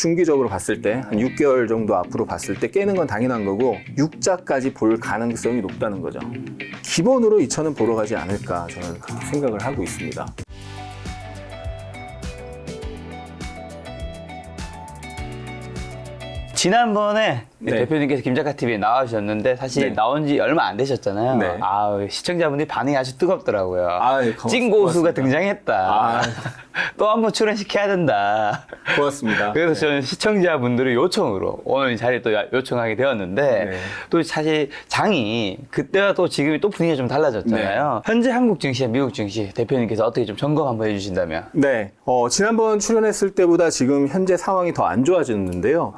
중기적으로 봤을 때 한 6개월 정도 앞으로 봤을 때 깨는 건 당연한 거고 6자까지 볼 가능성이 높다는 거죠. 기본으로 2천은 보러 가지 않을까 저는 그렇게 생각을 하고 있습니다. 지난번에 네. 대표님께서 김작가TV에 나와주셨는데 사실 네. 나온 지 얼마 안 되셨잖아요. 네. 시청자분들이 반응이 아주 뜨겁더라고요. 찐고수가 고맙습니다. 등장했다. 또 한 번 출연시켜야 된다. 고맙습니다. 그래서 저는 시청자분들의 요청으로 오늘 이 자리에 또 요청하게 되었는데 네. 또 사실 장이 그때와 또 지금이 또 분위기가 좀 달라졌잖아요. 현재 한국 증시와 미국 증시 대표님께서 어떻게 좀 점검 한번 해주신다면. 네, 지난번 출연했을 때보다 지금 현재 상황이 더 안 좋아졌는데요.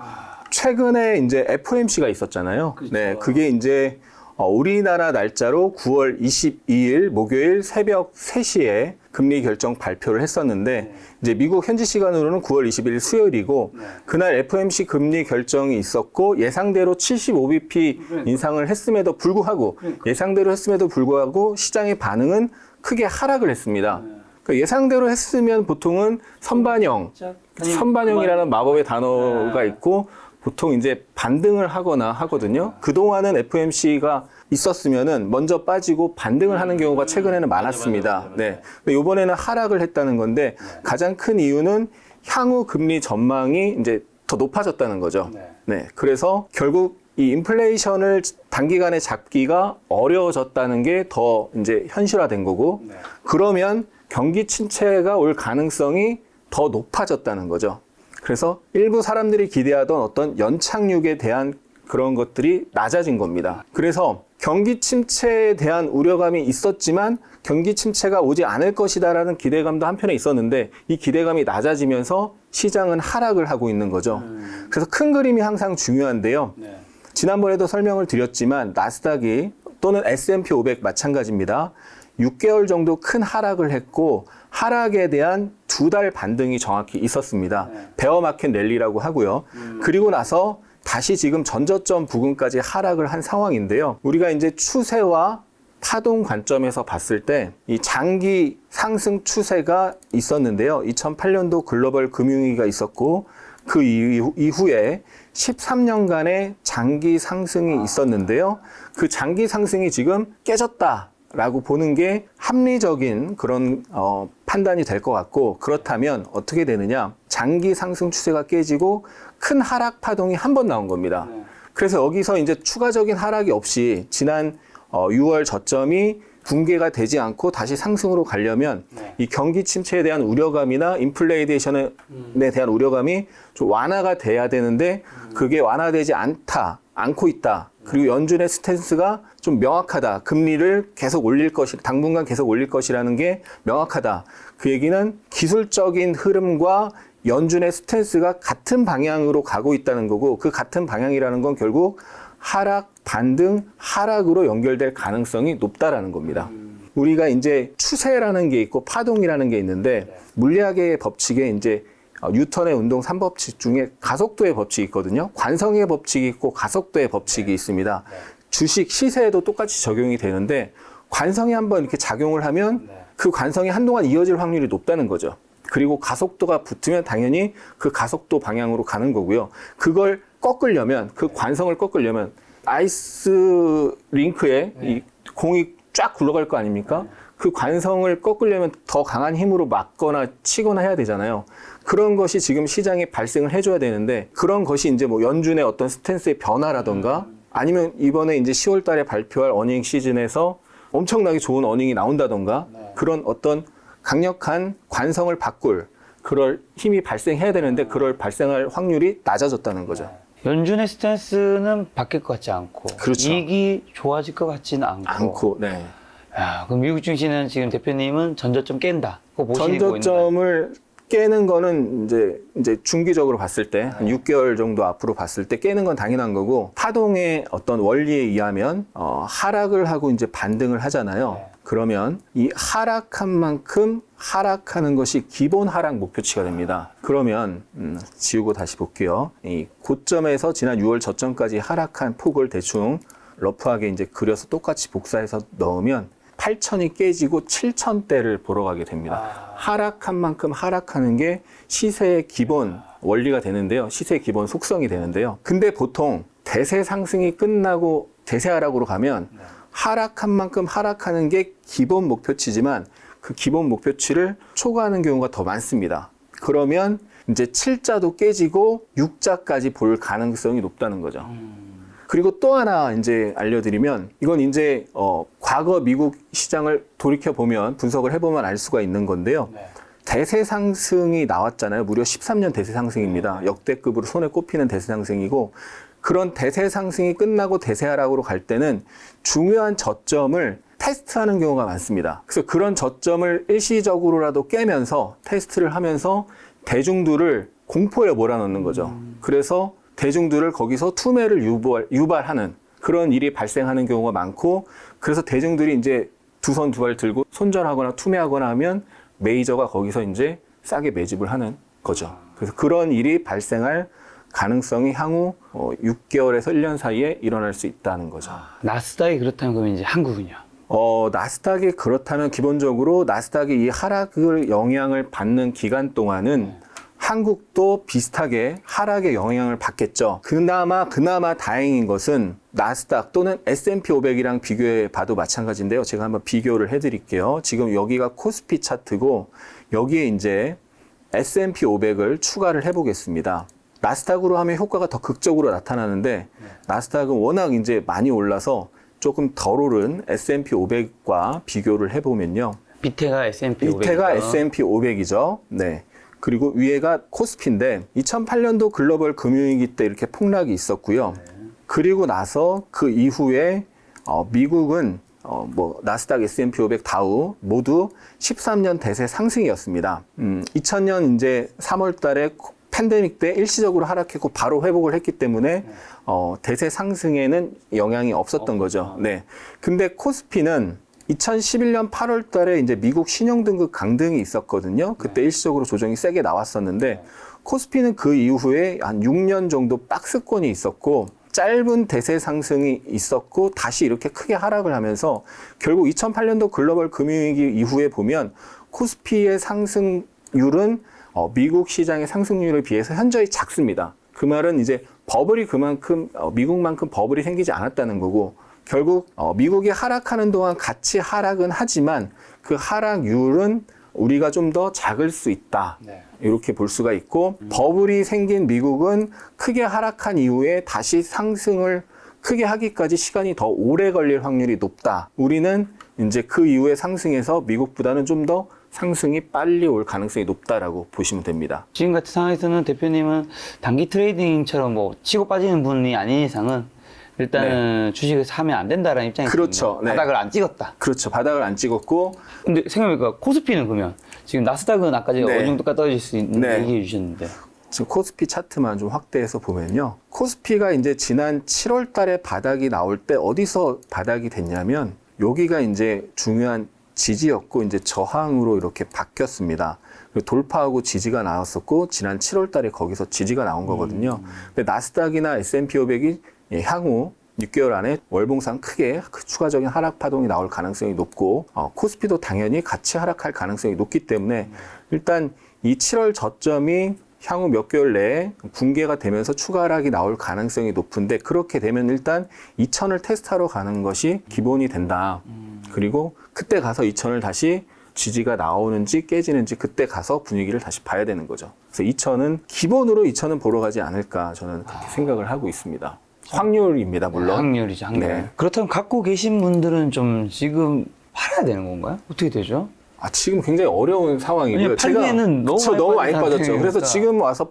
최근에 이제 FOMC가 있었잖아요. 그렇죠. 네, 그게 이제 우리나라 날짜로 9월 22일 목요일 새벽 3시에 금리 결정 발표를 했었는데 이제 미국 현지 시간으로는 9월 20일 수요일이고 그날 FOMC 금리 결정이 있었고 예상대로 75bp 인상을 했음에도 불구하고 시장의 반응은 크게 하락을 했습니다. 그러니까 예상대로 했으면 보통은 선반영이라는 마법의 단어가 있고 보통 이제 반등을 하거나 하거든요. 그동안은 FOMC가 있었으면은 먼저 빠지고 반등을 하는 경우가 최근에는 많았습니다. 네. 근데 이번에는 하락을 했다는 건데 가장 큰 이유는 향후 금리 전망이 이제 더 높아졌다는 거죠. 네. 그래서 결국 이 인플레이션을 단기간에 잡기가 어려워졌다는 게 더 이제 현실화된 거고 그러면 경기 침체가 올 가능성이 더 높아졌다는 거죠. 그래서 일부 사람들이 기대하던 어떤 연착륙에 대한 그런 것들이 낮아진 겁니다. 그래서 경기 침체에 대한 우려감이 있었지만 경기 침체가 오지 않을 것이다라는 기대감도 한편에 있었는데 이 기대감이 낮아지면서 시장은 하락을 하고 있는 거죠. 그래서 큰 그림이 항상 중요한데요. 지난번에도 설명을 드렸지만 나스닥이 또는 S&P 500 마찬가지입니다. 6개월 정도 큰 하락을 했고 하락에 대한 2달 반등이 정확히 있었습니다. 베어마켓 랠리라고 하고요. 그리고 나서 다시 지금 전저점 부근까지 하락을 한 상황인데요. 우리가 이제 추세와 파동 관점에서 봤을 때 이 장기 상승 추세가 있었는데요. 2008년도 글로벌 금융위기가 있었고 그 이후에 13년간의 장기 상승이 있었는데요. 그 장기 상승이 지금 깨졌다라고 보는 게 합리적인 그런 판단이 될 것 같고 그렇다면 어떻게 되느냐. 장기 상승 추세가 깨지고 큰 하락 파동이 한 번 나온 겁니다. 그래서 여기서 이제 추가적인 하락이 없이 지난 6월 저점이 붕괴가 되지 않고 다시 상승으로 가려면 이 경기 침체에 대한 우려감이나 인플레이션에 대한 우려감이 좀 완화가 돼야 되는데 그게 완화되지 않고 있다. 그리고 연준의 스탠스가 좀 명확하다. 금리를 계속 당분간 계속 올릴 것이라는 게 명확하다. 그 얘기는 기술적인 흐름과 연준의 스탠스가 같은 방향으로 가고 있다는 거고 그 같은 방향이라는 건 결국 하락, 반등, 하락으로 연결될 가능성이 높다라는 겁니다. 우리가 이제 추세라는 게 있고 파동이라는 게 있는데 물리학의 법칙에 이제 뉴턴의 운동 3법칙 중에 가속도의 법칙이 있거든요. 관성의 법칙이 있고 가속도의 법칙이 있습니다. 주식 시세에도 똑같이 적용이 되는데 관성이 한번 이렇게 작용을 하면 그 관성이 한동안 이어질 확률이 높다는 거죠. 그리고 가속도가 붙으면 당연히 그 가속도 방향으로 가는 거고요. 그걸 꺾으려면 그 관성을 꺾으려면 아이스 링크에 이 공이 쫙 굴러갈 거 아닙니까? 그 관성을 꺾으려면 더 강한 힘으로 막거나 치거나 해야 되잖아요. 그런 것이 지금 시장에 발생을 해줘야 되는데 그런 것이 이제 뭐 연준의 어떤 스탠스의 변화라던가 아니면 이번에 이제 10월 달에 발표할 어닝 시즌에서 엄청나게 좋은 어닝이 나온다던가 그런 어떤 강력한 관성을 바꿀 그럴 힘이 발생해야 되는데 그럴 발생할 확률이 낮아졌다는 거죠. 연준의 스탠스는 바뀔 것 같지 않고 그렇죠. 이익이 좋아질 것 같지는 않고. 네. 야, 그럼 미국 증시는 지금 대표님은 전저점 깬다. 그거 보시고 있는 거예요? 전저점을 깨는 거는 이제 중기적으로 봤을 때 한 6개월 정도 앞으로 봤을 때 깨는 건 당연한 거고 파동의 어떤 원리에 의하면 하락을 하고 이제 반등을 하잖아요. 그러면 이 하락한 만큼 하락하는 것이 기본 하락 목표치가 됩니다. 그러면 지우고 다시 볼게요. 이 고점에서 지난 6월 저점까지 하락한 폭을 대충 러프하게 이제 그려서 똑같이 복사해서 넣으면 8천이 깨지고 7천대를 보러 가게 됩니다. 하락한 만큼 하락하는 게 시세의 기본 원리가 되는데요. 시세의 기본 속성이 되는데요. 근데 보통 대세 상승이 끝나고 대세 하락으로 가면 하락한 만큼 하락하는 게 기본 목표치지만 그 기본 목표치를 초과하는 경우가 더 많습니다. 그러면 이제 7자도 깨지고 6자까지 볼 가능성이 높다는 거죠. 그리고 또 하나 이제 알려드리면 이건 이제 과거 미국 시장을 돌이켜 보면 분석을 해보면 알 수가 있는 건데요. 대세 상승이 나왔잖아요. 무려 13년 대세 상승입니다. 역대급으로 손에 꼽히는 대세 상승이고 그런 대세 상승이 끝나고 대세 하락으로 갈 때는 중요한 저점을 테스트하는 경우가 많습니다. 그래서 그런 저점을 일시적으로라도 깨면서 테스트를 하면서 대중들을 공포에 몰아넣는 거죠. 그래서 대중들을 거기서 투매를 유발하는 그런 일이 발생하는 경우가 많고 그래서 대중들이 이제 두 손 두 발 들고 손절하거나 투매하거나 하면 메이저가 거기서 이제 싸게 매집을 하는 거죠. 그래서 그런 일이 발생할 가능성이 향후 6개월에서 1년 사이에 일어날 수 있다는 거죠. 나스닥이 그렇다면 그러면 이제 한국은요? 나스닥이 그렇다면 기본적으로 나스닥이 이 하락을 영향을 받는 기간 동안은 한국도 비슷하게 하락의 영향을 받겠죠. 그나마 다행인 것은 나스닥 또는 S&P 500이랑 비교해 봐도 마찬가지인데요. 제가 한번 비교를 해드릴게요. 지금 여기가 코스피 차트고 여기에 이제 S&P 500을 추가를 해보겠습니다. 나스닥으로 하면 효과가 더 극적으로 나타나는데 나스닥은 워낙 이제 많이 올라서 조금 덜 오른 S&P 500과 비교를 해보면요. 밑에가 S&P 500. 밑에가 S&P 500이죠. 네. 그리고 위에가 코스피인데 2008년도 글로벌 금융위기 때 이렇게 폭락이 있었고요. 그리고 나서 그 이후에 미국은 나스닥, S&P 500, 다우 모두 13년 대세 상승이었습니다. 2000년 이제 3월 달에 팬데믹 때 일시적으로 하락했고 바로 회복을 했기 때문에 대세 상승에는 영향이 없었던 거죠. 네. 근데 코스피는 2011년 8월 달에 이제 미국 신용등급 강등이 있었거든요. 그때 일시적으로 조정이 세게 나왔었는데 코스피는 그 이후에 한 6년 정도 박스권이 있었고 짧은 대세 상승이 있었고 다시 이렇게 크게 하락을 하면서 결국 2008년도 글로벌 금융위기 이후에 보면 코스피의 상승률은 미국 시장의 상승률에 비해서 현저히 작습니다. 그 말은 이제 버블이 그만큼 미국만큼 버블이 생기지 않았다는 거고 결국 미국이 하락하는 동안 같이 하락은 하지만 그 하락률은 우리가 좀 더 작을 수 있다. 이렇게 볼 수가 있고 버블이 생긴 미국은 크게 하락한 이후에 다시 상승을 크게 하기까지 시간이 더 오래 걸릴 확률이 높다. 우리는 이제 그 이후에 상승해서 미국보다는 좀 더 상승이 빨리 올 가능성이 높다라고 보시면 됩니다. 지금 같은 상황에서는 대표님은 단기 트레이딩처럼 치고 빠지는 분이 아닌 이상은 일단은 주식을 사면 안 된다라는 입장이죠. 그렇죠. 네. 바닥을 안 찍었다. 그렇죠. 바닥을 안 찍었고. 근데 생각해보니까 코스피는 그러면 지금 나스닥은 아까 제가 어느 정도까지 떨어질 수 있는 얘기해 주셨는데 지금 코스피 차트만 좀 확대해서 보면요. 코스피가 이제 지난 7월 달에 바닥이 나올 때 어디서 바닥이 됐냐면 여기가 이제 중요한 지지였고 이제 저항으로 이렇게 바뀌었습니다. 돌파하고 지지가 나왔었고 지난 7월 달에 거기서 지지가 나온 거거든요. 근데 나스닥이나 S&P 500이 향후 6개월 안에 월봉상 크게 추가적인 하락 파동이 나올 가능성이 높고 코스피도 당연히 같이 하락할 가능성이 높기 때문에 일단 이 7월 저점이 향후 몇 개월 내에 붕괴가 되면서 추가 하락이 나올 가능성이 높은데 그렇게 되면 일단 2000을 테스트하러 가는 것이 기본이 된다. 그리고 그때 가서 2000을 다시 지지가 나오는지 깨지는지 그때 가서 분위기를 다시 봐야 되는 거죠. 그래서 2000은 기본으로 2000은 보러 가지 않을까 저는 그렇게 생각을 하고 있습니다. 확률입니다, 물론. 확률이죠, 확률. 네. 그렇다면 갖고 계신 분들은 좀 지금 팔아야 되는 건가요? 어떻게 되죠? 지금 굉장히 어려운 상황이고요. 팔기에는 너무 많이 빠졌죠. 상태니까. 그래서 지금 와서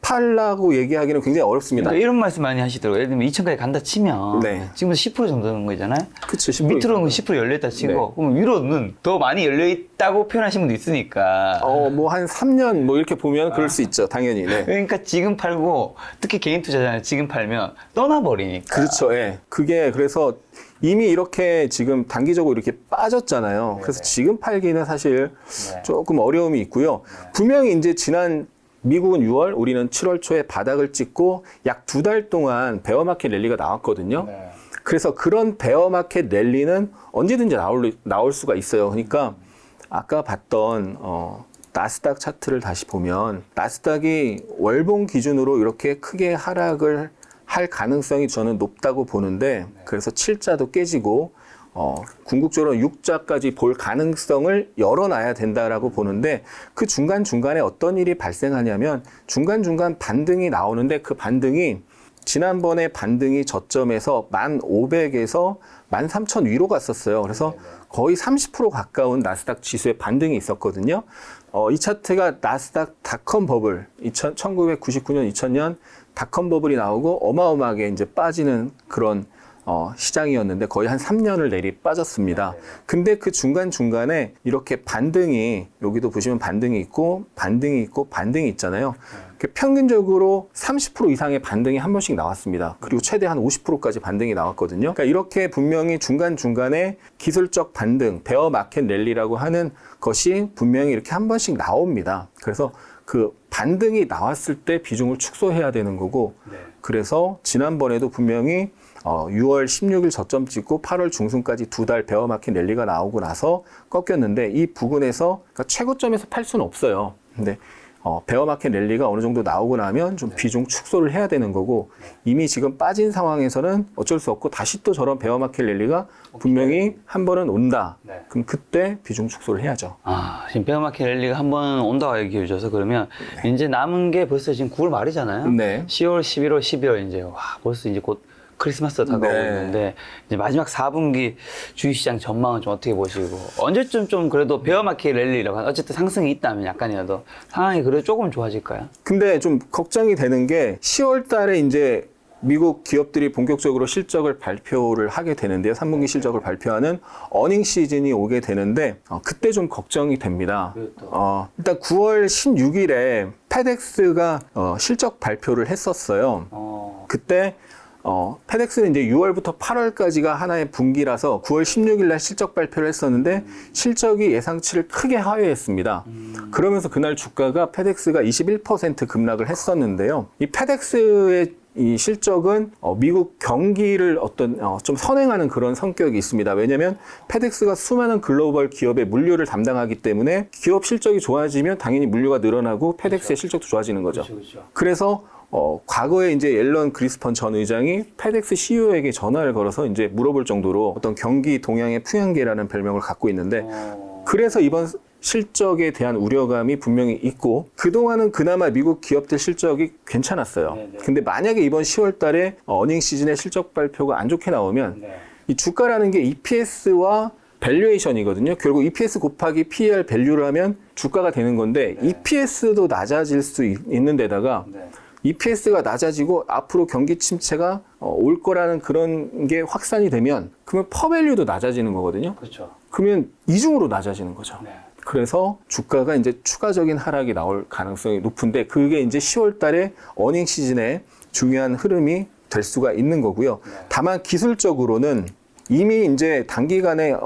팔라고 얘기하기는 굉장히 어렵습니다. 그러니까 이런 말씀 많이 하시더라고요. 예를 들면 2천까지 간다 치면 네. 지금부터 10% 정도 되는 거잖아요. 그쵸, 10% 밑으로는 10% 열려있다 치고 네. 그럼 위로는 더 많이 열려있다고 표현하시는 분도 있으니까. 뭐 한 3년 뭐 이렇게 보면 그럴 수 있죠. 당연히. 네. 그러니까 지금 팔고 특히 개인 투자자는 지금 팔면 떠나버리니까. 그렇죠. 예. 그게 그래서 이미 이렇게 지금 단기적으로 이렇게 빠졌잖아요. 그래서 지금 팔기는 사실 조금 어려움이 있고요. 분명히 이제 지난 미국은 6월, 우리는 7월 초에 바닥을 찍고 약 2달 동안 베어마켓 랠리가 나왔거든요. 그래서 그런 베어마켓 랠리는 언제든지 나올 수가 있어요. 그러니까 아까 봤던 나스닥 차트를 다시 보면 나스닥이 월봉 기준으로 이렇게 크게 하락을 할 가능성이 저는 높다고 보는데 그래서 7자도 깨지고 궁극적으로 6자까지 볼 가능성을 열어놔야 된다라고 보는데 그 중간중간에 어떤 일이 발생하냐면 중간중간 반등이 나오는데 그 반등이 지난번에 반등이 저점에서 1,500에서 13,000 위로 갔었어요. 그래서 거의 30% 가까운 나스닥 지수의 반등이 있었거든요. 이 차트가 나스닥 닷컴 버블, 1999년, 2000년 닷컴 버블이 나오고 어마어마하게 이제 빠지는 그런 시장이었는데 거의 한 3년을 내리 빠졌습니다. 근데 그 중간중간에 이렇게 반등이, 여기도 보시면 반등이 있고, 반등이 있고, 반등이 있잖아요. 평균적으로 30% 이상의 반등이 한 번씩 나왔습니다. 그리고 최대 한 50%까지 반등이 나왔거든요. 그러니까 이렇게 분명히 중간중간에 기술적 반등, 베어 마켓 랠리라고 하는 것이 분명히 이렇게 한 번씩 나옵니다. 그래서 그 반등이 나왔을 때 비중을 축소해야 되는 거고, 그래서 지난번에도 분명히 6월 16일 저점 찍고 8월 중순까지 2달 베어마켓 랠리가 나오고 나서 꺾였는데 이 부근에서 그러니까 최고점에서 팔 수는 없어요. 근데 베어마켓 랠리가 어느 정도 나오고 나면 좀 비중 축소를 해야 되는 거고 이미 지금 빠진 상황에서는 어쩔 수 없고 다시 또 저런 베어마켓 랠리가 분명히 한 번은 온다. 그럼 그때 비중 축소를 해야죠. 지금 베어마켓 랠리가 한 번 온다고 얘기해 주셔서 그러면 이제 남은 게 벌써 지금 9월 말이잖아요. 네. 10월, 11월, 12월 이제 벌써 이제 곧 크리스마스가 다가오고 있는데 이제 마지막 4분기 주식시장 전망은 좀 어떻게 보시고 언제쯤 좀 그래도 베어마켓 랠리라고 어쨌든 상승이 있다면 약간이라도 상황이 그래도 조금 좋아질까요? 근데 좀 걱정이 되는 게 10월 달에 이제 미국 기업들이 본격적으로 실적을 발표를 하게 되는데요. 3분기 실적을 발표하는 어닝 시즌이 오게 되는데 그때 좀 걱정이 됩니다. 일단 9월 16일에 페덱스가 실적 발표를 했었어요. 그때 페덱스는 이제 6월부터 8월까지가 하나의 분기라서 9월 16일 날 실적 발표를 했었는데 실적이 예상치를 크게 하회했습니다. 그러면서 그날 주가가 페덱스가 21% 급락을 했었는데요. 이 페덱스의 이 실적은 미국 경기를 좀 선행하는 그런 성격이 있습니다. 왜냐하면 페덱스가 수많은 글로벌 기업의 물류를 담당하기 때문에 기업 실적이 좋아지면 당연히 물류가 늘어나고 페덱스의 실적도 좋아지는 거죠. 그래서 과거에 이제 앨런 그리스펀 전 의장이 페덱스 CEO에게 전화를 걸어서 이제 물어볼 정도로 어떤 경기 동향의 풍향계라는 별명을 갖고 있는데 그래서 이번 실적에 대한 우려감이 분명히 있고 그동안은 그나마 미국 기업들 실적이 괜찮았어요. 근데 만약에 이번 10월 달에 어닝 시즌에 실적 발표가 안 좋게 나오면 이 주가라는 게 EPS와 밸류에이션이거든요. 결국 EPS 곱하기 PER 밸류를 하면 주가가 되는 건데 EPS도 낮아질 수 있는 데다가 EPS가 낮아지고 앞으로 경기 침체가 올 거라는 그런 게 확산이 되면 그러면 퍼밸류도 낮아지는 거거든요. 그렇죠. 그러면 이중으로 낮아지는 거죠. 그래서 주가가 이제 추가적인 하락이 나올 가능성이 높은데 그게 이제 10월 달에 어닝 시즌에 중요한 흐름이 될 수가 있는 거고요. 다만 기술적으로는 이미 이제 단기간에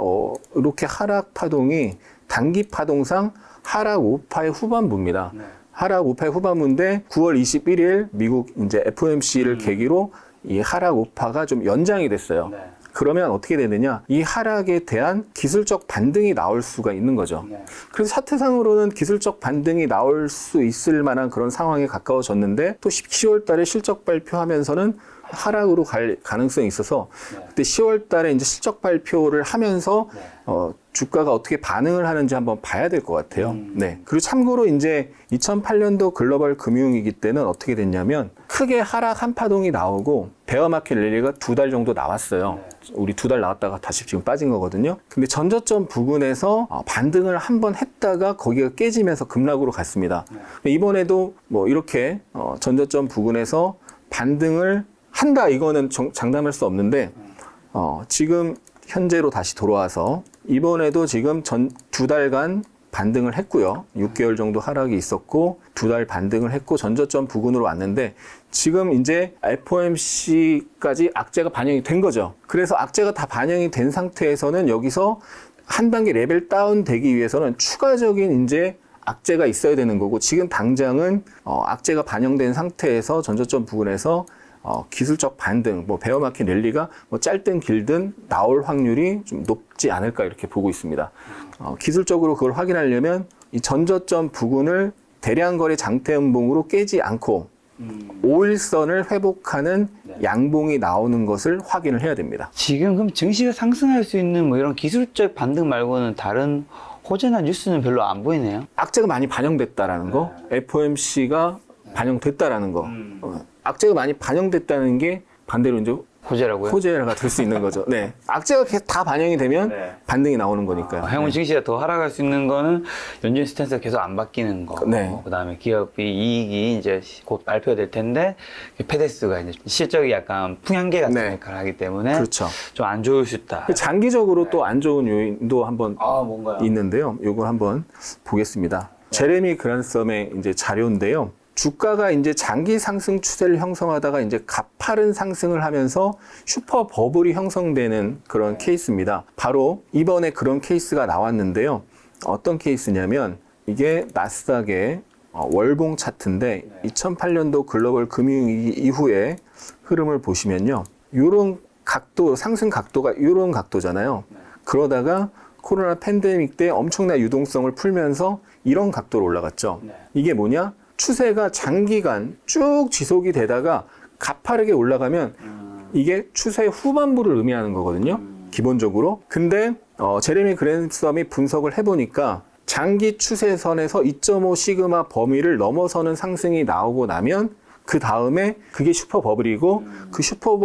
이렇게 하락 파동이 단기 파동상 하락 5파의 후반부입니다. 하락 5파의 후반부인데 9월 21일 미국 이제 FOMC를 계기로 이 하락 5파가 좀 연장이 됐어요. 그러면 어떻게 되느냐? 이 하락에 대한 기술적 반등이 나올 수가 있는 거죠. 그래서 차트상으로는 기술적 반등이 나올 수 있을 만한 그런 상황에 가까워졌는데 또 10월 달에 실적 발표하면서는 하락으로 갈 가능성이 있어서 그때 10월 달에 이제 실적 발표를 하면서 주가가 어떻게 반응을 하는지 한번 봐야 될 것 같아요. 네. 그리고 참고로 이제 2008년도 글로벌 금융위기 때는 어떻게 됐냐면 크게 하락 한 파동이 나오고 베어마켓 랠리가 2달 정도 나왔어요. 우리 2달 나왔다가 다시 지금 빠진 거거든요. 근데 전저점 부근에서 반등을 한번 했다가 거기가 깨지면서 급락으로 갔습니다. 이번에도 뭐 이렇게 전저점 부근에서 반등을 한다 이거는 장담할 수 없는데 지금 현재로 다시 돌아와서 이번에도 지금 2달간 반등을 했고요. 6개월 정도 하락이 있었고 2달 반등을 했고 전저점 부근으로 왔는데 지금 이제 FOMC까지 악재가 반영이 된 거죠. 그래서 악재가 다 반영이 된 상태에서는 여기서 한 단계 레벨 다운 되기 위해서는 추가적인 이제 악재가 있어야 되는 거고 지금 당장은 악재가 반영된 상태에서 전저점 부근에서 기술적 반등, 뭐 베어마켓 랠리가 뭐 짧든 길든 나올 확률이 좀 높지 않을까 이렇게 보고 있습니다. 기술적으로 그걸 확인하려면 이 전저점 부근을 대량 거래 장대 음봉으로 깨지 않고 5일선을 회복하는 양봉이 나오는 것을 확인을 해야 됩니다. 지금 그럼 증시가 상승할 수 있는 뭐 이런 기술적 반등 말고는 다른 호재나 뉴스는 별로 안 보이네요. 악재가 많이 반영됐다라는 거, FOMC가 반영됐다라는 거. 악재가 많이 반영됐다는 게 반대로 이제 호재라고요? 호재가 될 수 있는 거죠. 네. 악재가 다 반영이 되면 네. 반등이 나오는 거니까요. 향후 증시가 더 하락할 수 있는 거는 연준 스탠스가 계속 안 바뀌는 거. 네. 그다음에 기업이 이익이 이제 곧 발표될 텐데 페데스가 이제 실적이 약간 풍향계 같은 네. 역할을 하기 때문에 그렇죠. 좀 안 좋을 수 있다. 장기적으로 또 안 좋은 요인도 한번 뭔가요? 있는데요. 이걸 한번 보겠습니다. 제레미 그란썸의 이제 자료인데요. 주가가 이제 장기 상승 추세를 형성하다가 이제 가파른 상승을 하면서 슈퍼 버블이 형성되는 그런 케이스입니다. 바로 이번에 그런 케이스가 나왔는데요. 어떤 케이스냐면 이게 나스닥의 월봉 차트인데 2008년도 글로벌 금융위기 이후에 흐름을 보시면요. 이런 각도, 상승 각도가 이런 각도잖아요. 그러다가 코로나 팬데믹 때 엄청난 유동성을 풀면서 이런 각도로 올라갔죠. 이게 뭐냐? 추세가 장기간 쭉 지속이 되다가 가파르게 올라가면 이게 추세의 후반부를 의미하는 거거든요. 기본적으로. 근데 제레미 그랜썸이 분석을 해보니까 장기 추세선에서 2.5 시그마 범위를 넘어서는 상승이 나오고 나면 그 다음에 그게 슈퍼 버블이고 그 슈퍼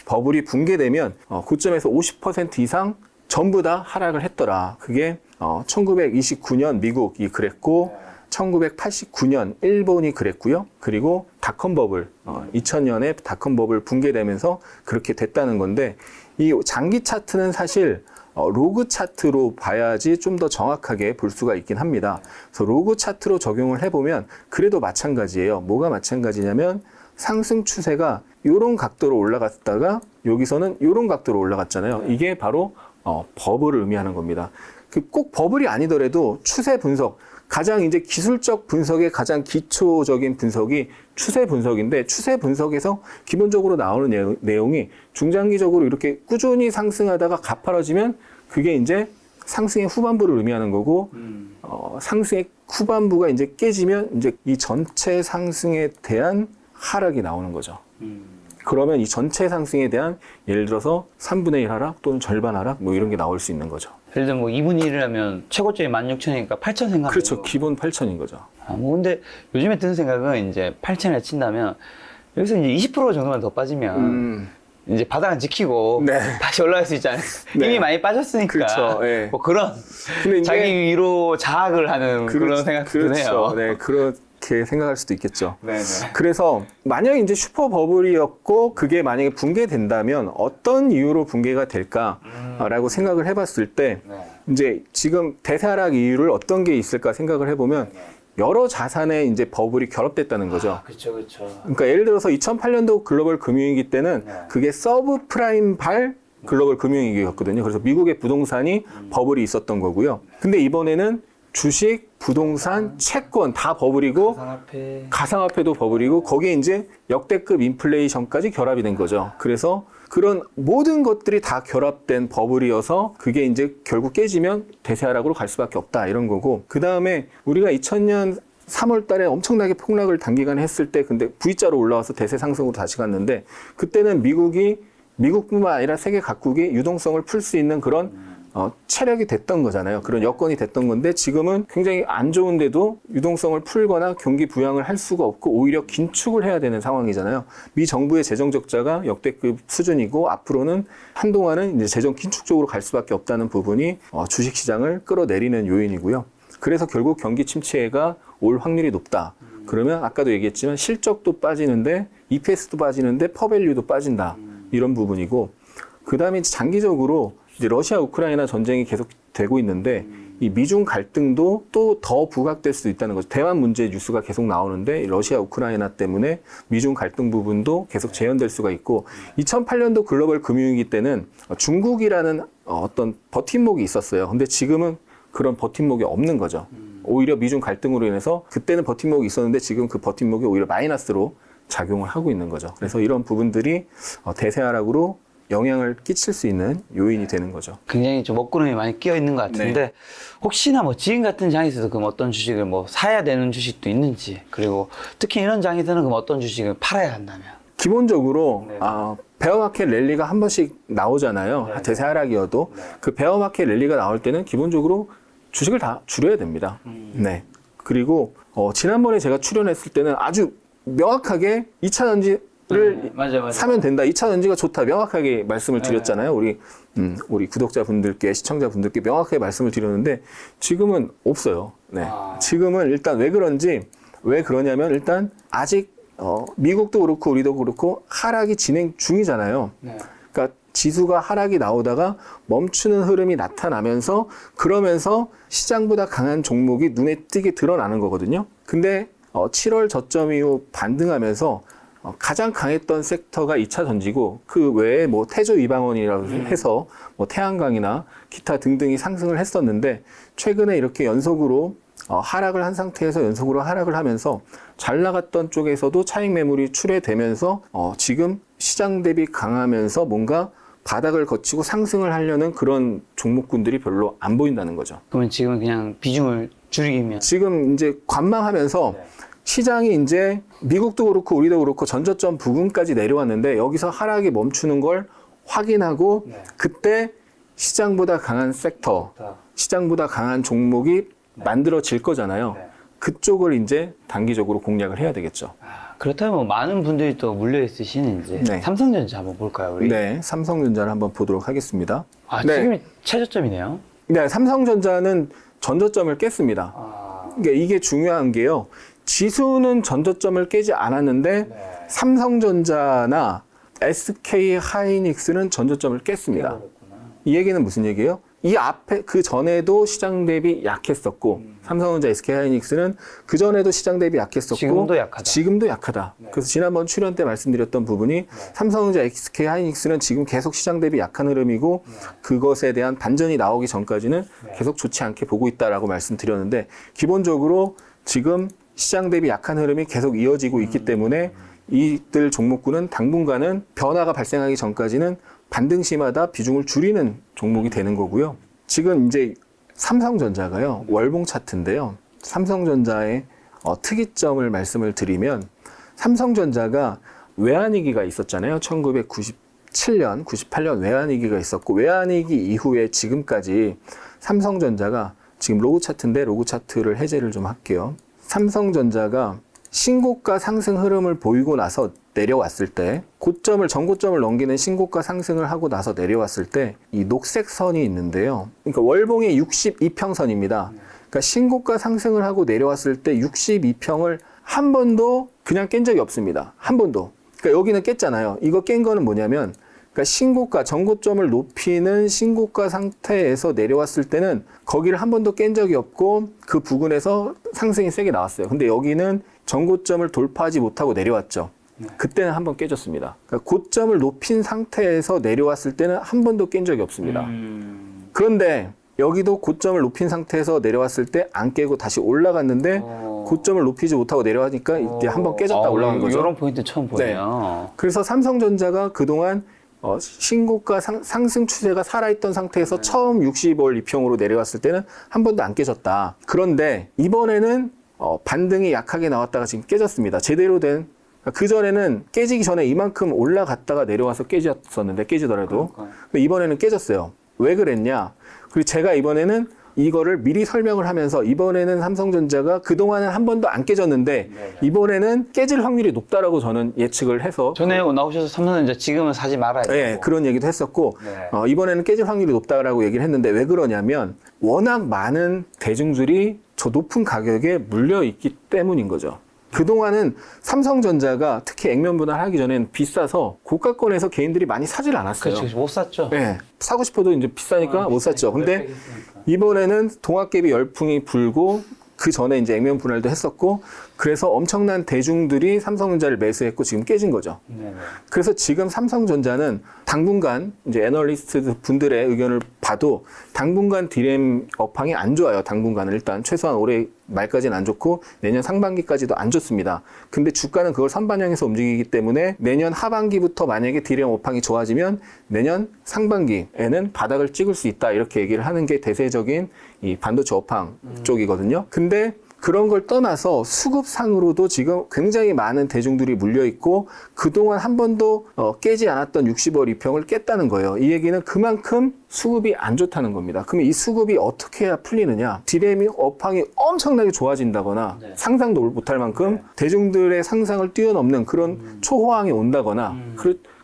버블이 붕괴되면 고점에서 50% 이상 전부 다 하락을 했더라. 그게 1929년 미국이 그랬고 1989년 일본이 그랬고요. 그리고 닷컴 버블, 2000년에 닷컴 버블 붕괴되면서 그렇게 됐다는 건데 이 장기 차트는 사실 로그 차트로 봐야지 좀 더 정확하게 볼 수가 있긴 합니다. 그래서 로그 차트로 적용을 해보면 그래도 마찬가지예요. 뭐가 마찬가지냐면 상승 추세가 이런 각도로 올라갔다가 여기서는 이런 각도로 올라갔잖아요. 이게 바로 버블을 의미하는 겁니다. 꼭 버블이 아니더라도 추세 분석, 가장 이제 기술적 분석의 가장 기초적인 분석이 추세 분석인데 추세 분석에서 기본적으로 나오는 내용이 중장기적으로 이렇게 꾸준히 상승하다가 가파라지면 그게 이제 상승의 후반부를 의미하는 거고 상승의 후반부가 이제 깨지면 이제 이 전체 상승에 대한 하락이 나오는 거죠. 그러면 이 전체 상승에 대한 예를 들어서 3분의 1 하락 또는 절반 하락 뭐 이런 게 나올 수 있는 거죠. 예를 들면 뭐 2분의 1을 하면 최고점이 16,000이니까 8,000 생각. 그렇죠. 기본 8,000인 거죠. 뭐 근데 요즘에 드는 생각은 이제 8,000을 친다면 여기서 이제 20% 정도만 더 빠지면 이제 바닥은 지키고 네. 다시 올라갈 수 있잖아요. 네. 이미 많이 빠졌으니까. 그렇죠. 네. 뭐 그런 근데 이제 자기 위로 자학을 하는 그런 생각도 드네요. 네, 그렇게 생각할 수도 있겠죠. 네네. 그래서 만약에 이제 슈퍼 버블이었고 그게 만약에 붕괴된다면 어떤 이유로 붕괴가 될까라고 생각을 해봤을 때 네. 이제 지금 대사락 이유를 어떤 게 있을까 생각을 해보면 여러 자산의 이제 버블이 결합됐다는 거죠. 그렇죠, 그렇죠. 그러니까 예를 들어서 2008년도 글로벌 금융위기 때는 그게 서브 프라임 발 글로벌 금융위기였거든요. 그래서 미국의 부동산이 버블이 있었던 거고요. 근데 이번에는 주식, 부동산, 채권 다 버블이고 가상화폐도 버블이고 거기에 이제 역대급 인플레이션까지 결합이 된 거죠. 그래서 그런 모든 것들이 다 결합된 버블이어서 그게 이제 결국 깨지면 대세하락으로 갈 수밖에 없다 이런 거고 그 다음에 우리가 2000년 3월 달에 엄청나게 폭락을 단기간에 했을 때 근데 V자로 올라와서 대세 상승으로 다시 갔는데 그때는 미국뿐만 아니라 세계 각국이 유동성을 풀 수 있는 그런 체력이 됐던 거잖아요. 그런 여건이 됐던 건데 지금은 굉장히 안 좋은데도 유동성을 풀거나 경기 부양을 할 수가 없고 오히려 긴축을 해야 되는 상황이잖아요. 미 정부의 재정 적자가 역대급 수준이고 앞으로는 한동안은 이제 재정 긴축 쪽으로 갈 수밖에 없다는 부분이 주식 시장을 끌어내리는 요인이고요. 그래서 결국 경기 침체가 올 확률이 높다. 그러면 아까도 얘기했지만 실적도 빠지는데 EPS도 빠지는데 퍼밸류도 빠진다. 이런 부분이고 그다음에 장기적으로 이제 러시아 우크라이나 전쟁이 계속 되고 있는데 이 미중 갈등도 또 더 부각될 수도 있다는 거죠. 대만 문제 뉴스가 계속 나오는데 러시아 우크라이나 때문에 미중 갈등 부분도 계속 재현될 수가 있고 2008년도 글로벌 금융위기 때는 중국이라는 어떤 버팀목이 있었어요. 근데 지금은 그런 버팀목이 없는 거죠. 오히려 미중 갈등으로 인해서 그때는 버팀목이 있었는데 지금 그 버팀목이 오히려 마이너스로 작용을 하고 있는 거죠. 그래서 이런 부분들이 대세 하락으로 영향을 끼칠 수 있는 요인이 되는 거죠. 굉장히 좀 먹구름이 많이 끼어 있는 것 같은데 혹시나 뭐 지금 같은 장에서도 그럼 어떤 주식을 뭐 사야 되는 주식도 있는지, 그리고 특히 이런 장에서는 그럼 어떤 주식을 팔아야 한다면? 기본적으로 베어마켓 랠리가 한 번씩 나오잖아요. 대세 하락이어도 그 베어마켓 랠리가 나올 때는 기본적으로 주식을 다 줄여야 됩니다. 네. 그리고 지난번에 제가 출연했을 때는 아주 명확하게 2차 전지를 맞아. 사면 된다. 2차 전지가 좋다. 명확하게 말씀을 드렸잖아요. 우리 구독자분들께, 시청자분들께 명확하게 말씀을 드렸는데 지금은 없어요. 네. 지금은 일단 왜 그러냐면 일단 아직 미국도 그렇고 우리도 그렇고 하락이 진행 중이잖아요. 그러니까 지수가 하락이 나오다가 멈추는 흐름이 나타나면서 그러면서 시장보다 강한 종목이 눈에 띄게 드러나는 거거든요. 근데 7월 저점 이후 반등하면서 가장 강했던 섹터가 2차 전지고 그 외에 뭐 태조 이방원이라고 해서 뭐 태양광이나 기타 등등이 상승을 했었는데 최근에 이렇게 연속으로 하락을 한 상태에서 연속으로 하락을 하면서 잘 나갔던 쪽에서도 차익 매물이 출회되면서 지금 시장 대비 강하면서 뭔가 바닥을 거치고 상승을 하려는 그런 종목군들이 별로 안 보인다는 거죠. 그러면 지금 그냥 비중을 줄이면 지금 이제 관망하면서 시장이 이제 미국도 그렇고 우리도 그렇고 전저점 부근까지 내려왔는데 여기서 하락이 멈추는 걸 확인하고 그때 시장보다 강한 섹터, 시장보다 강한 종목이 만들어질 거잖아요. 그쪽을 이제 단기적으로 공략을 해야 되겠죠. 그렇다면 뭐 많은 분들이 또 물려 있으신 이제 네. 삼성전자 한번 볼까요, 우리? 네, 삼성전자를 한번 보도록 하겠습니다. 네. 지금이 최저점이네요. 네, 삼성전자는 전저점을 깼습니다. 그러니까 이게 중요한 게요. 지수는 전저점을 깨지 않았는데 삼성전자나 SK 하이닉스는 전저점을 깼습니다. 이 얘기는 무슨 얘기예요? 이 앞에 그 전에도 시장 대비 약했었고 삼성전자, SK 하이닉스는 그 전에도 시장 대비 약했었고 지금도 약하다. 그래서 지난번 출연 때 말씀드렸던 부분이 삼성전자, SK 하이닉스는 지금 계속 시장 대비 약한 흐름이고 그것에 대한 반전이 나오기 전까지는 계속 좋지 않게 보고 있다라고 말씀드렸는데 기본적으로 지금 시장 대비 약한 흐름이 계속 이어지고 있기 때문에 이들 종목군은 당분간은 변화가 발생하기 전까지는 반등시마다 비중을 줄이는 종목이 되는 거고요. 지금 이제 삼성전자가요, 월봉 차트인데요. 삼성전자의 특이점을 말씀을 드리면 삼성전자가 외환위기가 있었잖아요. 1997년, 98년 외환위기가 있었고 외환위기 이후에 지금까지 삼성전자가 지금 로고 차트인데 로고 차트를 해제를 좀 할게요. 삼성전자가 신고가 상승 흐름을 보이고 나서 내려왔을 때 전고점을 넘기는 신고가 상승을 하고 나서 내려왔을 때 이 녹색 선이 있는데요. 그러니까 월봉의 62평선입니다. 그러니까 신고가 상승을 하고 내려왔을 때 62평을 한 번도 그냥 깬 적이 없습니다. 한 번도. 그러니까 여기는 깼잖아요. 이거 깬 거는 뭐냐면 그러니까 신고가, 전고점을 높이는 신고가 상태에서 내려왔을 때는 거기를 한 번도 깬 적이 없고 그 부근에서 상승이 세게 나왔어요. 근데 여기는 전고점을 돌파하지 못하고 내려왔죠. 그때는 한 번 깨졌습니다. 그러니까 고점을 높인 상태에서 내려왔을 때는 한 번도 깬 적이 없습니다. 그런데 여기도 고점을 높인 상태에서 내려왔을 때 안 깨고 다시 올라갔는데 고점을 높이지 못하고 내려가니까 이때 한 번 깨졌다 올라간 거죠. 이런 포인트 처음 보네요. 네. 그래서 삼성전자가 그동안 신고가 상승 추세가 살아있던 상태에서 처음 60월 2평으로 내려왔을 때는 한 번도 안 깨졌다. 그런데 이번에는 반등이 약하게 나왔다가 지금 깨졌습니다. 제대로 된 그전에는 깨지기 전에 이만큼 올라갔다가 내려와서 깨지더라도 근데 이번에는 깨졌어요. 왜 그랬냐? 그리고 제가 이번에는 이거를 미리 설명을 하면서 이번에는 삼성전자가 그동안은 한 번도 안 깨졌는데 이번에는 깨질 확률이 높다라고 저는 예측을 해서 전에 나오셔서 삼성전자 지금은 사지 말아야 되고 네, 그런 얘기도 했었고 이번에는 깨질 확률이 높다라고 얘기를 했는데 왜 그러냐면 워낙 많은 대중들이 저 높은 가격에 물려 있기 때문인 거죠. 그동안은 삼성전자가 특히 액면 분할하기 전에는 비싸서 고가권에서 개인들이 많이 사질 않았어요. 그렇죠. 못 샀죠. 네, 사고 싶어도 이제 비싸니까 못 샀죠. 근데 이번에는 동학개비 열풍이 불고 그 전에 이제 액면 분할도 했었고 그래서 엄청난 대중들이 삼성전자를 매수했고 지금 깨진 거죠. 그래서 지금 삼성전자는 당분간 이제 애널리스트 분들의 의견을 봐도 당분간 디램 업황이 안 좋아요. 당분간은 일단 최소한 올해 말까지는 안 좋고 내년 상반기까지도 안 좋습니다. 근데 주가는 그걸 선반영해서 움직이기 때문에 내년 하반기부터 만약에 디램 업황이 좋아지면 내년 상반기에는 바닥을 찍을 수 있다 이렇게 얘기를 하는 게 대세적인 이 반도체 업황 쪽이거든요. 근데 그런 걸 떠나서 수급상으로도 지금 굉장히 많은 대중들이 물려있고 그동안 한 번도 깨지 않았던 60월 이평을 깼다는 거예요. 이 얘기는 그만큼 수급이 안 좋다는 겁니다. 그러면 이 수급이 어떻게 해야 풀리느냐? 디램이 업황이 엄청나게 좋아진다거나 상상도 못할 만큼 대중들의 상상을 뛰어넘는 그런 초호황이 온다거나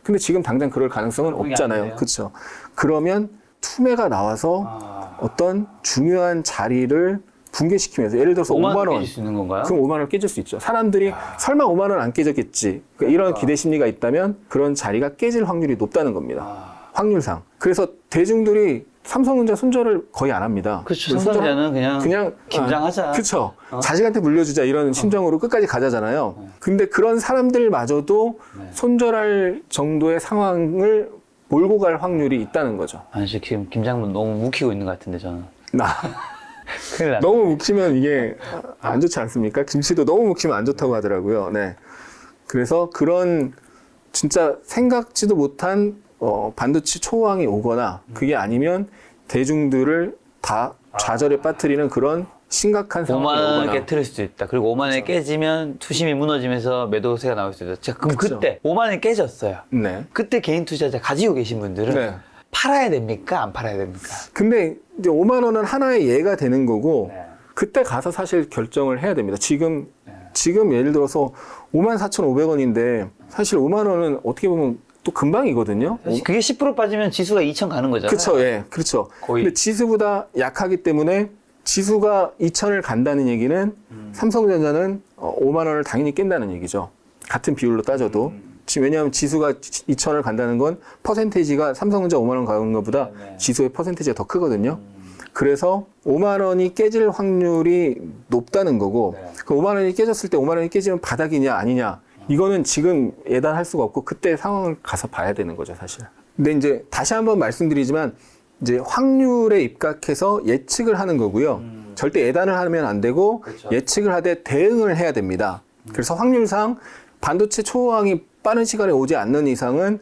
근데 지금 당장 그럴 가능성은 없잖아요. 그렇죠? 그러면 투매가 나와서 어떤 중요한 자리를 붕괴시키면서 예를 들어서 5만 원 깨질 수 있는 건가요? 그럼 5만 원 깨질 수 있죠. 사람들이 설마 5만 원 안 깨졌겠지. 그러니까 이런 기대 심리가 있다면 그런 자리가 깨질 확률이 높다는 겁니다. 확률상. 그래서 대중들이 삼성전자 손절을 거의 안 합니다. 그렇죠. 삼성전자는 그냥 김장하자. 그렇죠. 자식한테 물려주자 이런 심정으로 끝까지 가자잖아요. 근데 그런 사람들마저도 손절할 정도의 상황을 몰고 갈 확률이 있다는 거죠. 아니, 지금 김장문 너무 묵히고 있는 것 같은데 저는. 큰일 났네. 너무 묵히면 이게 안 좋지 않습니까? 김치도 너무 묵히면 안 좋다고 하더라고요. 네. 그래서 그런 진짜 생각지도 못한 반도체 초호황이 오거나 그게 아니면 대중들을 다 좌절에 빠뜨리는 그런 심각한 상황이 5만 원 오거나. 깨트릴 수도 있다. 그리고 5만 원이 깨지면 투심이 무너지면서 매도세가 나올 수도 있다. 자, 그럼 그쵸. 그때 5만 원이 깨졌어요. 네. 그때 개인 투자자 가지고 계신 분들은 네. 팔아야 됩니까? 안 팔아야 됩니까? 근데 이제 5만 원은 하나의 예가 되는 거고 네. 그때 가서 사실 결정을 해야 됩니다. 지금 예를 들어서 54,500원인데 사실 5만 원은 어떻게 보면 또 금방이거든요. 사실 그게 10% 빠지면 지수가 2천 가는 거잖아요. 그렇죠. 예. 그렇죠. 거의. 근데 지수보다 약하기 때문에 지수가 2천을 간다는 얘기는 삼성전자는 5만 원을 당연히 깬다는 얘기죠. 같은 비율로 따져도. 지금 왜냐하면 지수가 2천을 간다는 건 퍼센테이지가 삼성전자 5만 원 가는 것보다 지수의 퍼센테이지가 더 크거든요. 그래서 5만 원이 깨질 확률이 높다는 거고 그 5만 원이 깨졌을 때 5만 원이 깨지면 바닥이냐 아니냐 이거는 지금 예단할 수가 없고 그때 상황을 가서 봐야 되는 거죠, 사실. 근데 이제 다시 한번 말씀드리지만 이제 확률에 입각해서 예측을 하는 거고요. 절대 예단을 하면 안 되고 그렇죠. 예측을 하되 대응을 해야 됩니다. 그래서 확률상 반도체 초호황이 빠른 시간에 오지 않는 이상은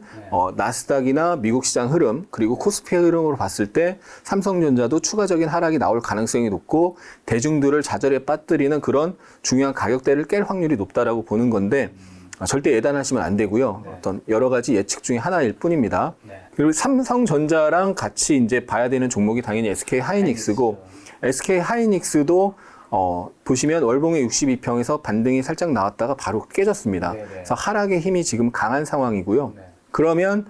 나스닥이나 미국 시장 흐름 그리고 코스피의 흐름으로 봤을 때 삼성전자도 추가적인 하락이 나올 가능성이 높고 대중들을 좌절에 빠뜨리는 그런 중요한 가격대를 깰 확률이 높다라고 보는 건데 절대 예단하시면 안 되고요. 어떤 여러 가지 예측 중에 하나일 뿐입니다. 그리고 삼성전자랑 같이 이제 봐야 되는 종목이 당연히 SK 하이닉스고 SK 하이닉스도 보시면 월봉의 62평에서 반등이 살짝 나왔다가 바로 깨졌습니다. 그래서 하락의 힘이 지금 강한 상황이고요. 그러면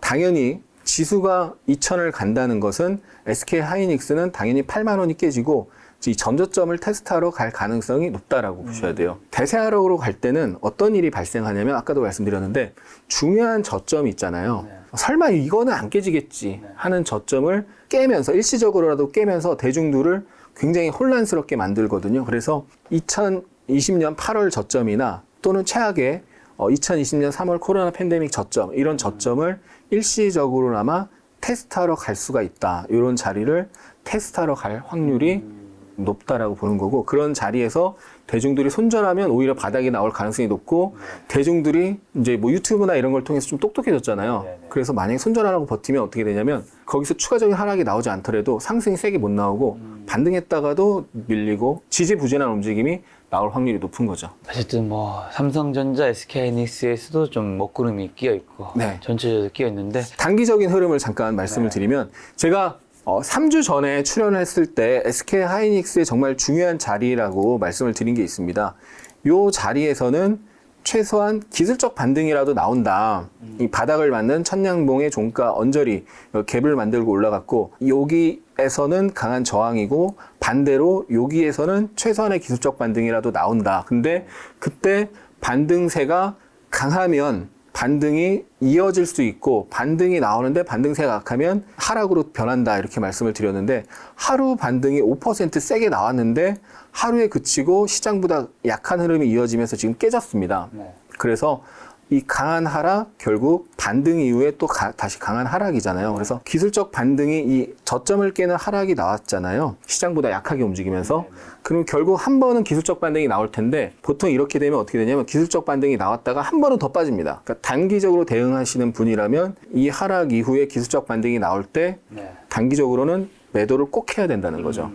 당연히 지수가 2천을 간다는 것은 SK 하이닉스는 당연히 8만 원이 깨지고 이 전저점을 테스트하러 갈 가능성이 높다라고 보셔야 돼요. 대세하락으로 갈 때는 어떤 일이 발생하냐면 아까도 말씀드렸는데 중요한 저점이 있잖아요. 설마 이거는 안 깨지겠지 하는 저점을 깨면서 일시적으로라도 깨면서 대중들을 굉장히 혼란스럽게 만들거든요. 그래서 2020년 8월 저점이나 또는 최악의 2020년 3월 코로나 팬데믹 저점 이런 저점을 일시적으로나마 테스트하러 갈 수가 있다. 이런 자리를 테스트하러 갈 확률이 높다라고 보는 거고 그런 자리에서 대중들이 손절하면 오히려 바닥이 나올 가능성이 높고 대중들이 이제 뭐 유튜브나 이런 걸 통해서 좀 똑똑해졌잖아요. 그래서 만약에 손절 안 하고 버티면 어떻게 되냐면 거기서 추가적인 하락이 나오지 않더라도 상승이 세게 못 나오고 반등했다가도 밀리고 지지부진한 움직임이 나올 확률이 높은 거죠. 어쨌든 뭐 삼성전자, SK하이닉스에서도 좀 먹구름이 끼어 있고 전체적으로 끼어 있는데 단기적인 흐름을 잠깐 말씀을 드리면 제가 3주 전에 출연을 했을 때 SK 하이닉스의 정말 중요한 자리라고 말씀을 드린 게 있습니다. 이 자리에서는 최소한 기술적 반등이라도 나온다. 이 바닥을 맞는 천냥봉의 종가 언저리 갭을 만들고 올라갔고 여기에서는 강한 저항이고 반대로 여기에서는 최소한의 기술적 반등이라도 나온다. 근데 그때 반등세가 강하면 반등이 이어질 수 있고 반등이 나오는데 반등세가 약하면 하락으로 변한다 이렇게 말씀을 드렸는데 하루 반등이 5% 세게 나왔는데 하루에 그치고 시장보다 약한 흐름이 이어지면서 지금 깨졌습니다. 네. 그래서 이 강한 하락 결국 반등 이후에 또 다시 강한 하락이잖아요. 그래서 기술적 반등이 이 저점을 깨는 하락이 나왔잖아요. 시장보다 약하게 움직이면서. 그럼 결국 한 번은 기술적 반등이 나올 텐데 보통 이렇게 되면 어떻게 되냐면 기술적 반등이 나왔다가 한 번은 더 빠집니다. 그러니까 단기적으로 대응하시는 분이라면 이 하락 이후에 기술적 반등이 나올 때 네. 단기적으로는 매도를 꼭 해야 된다는 거죠.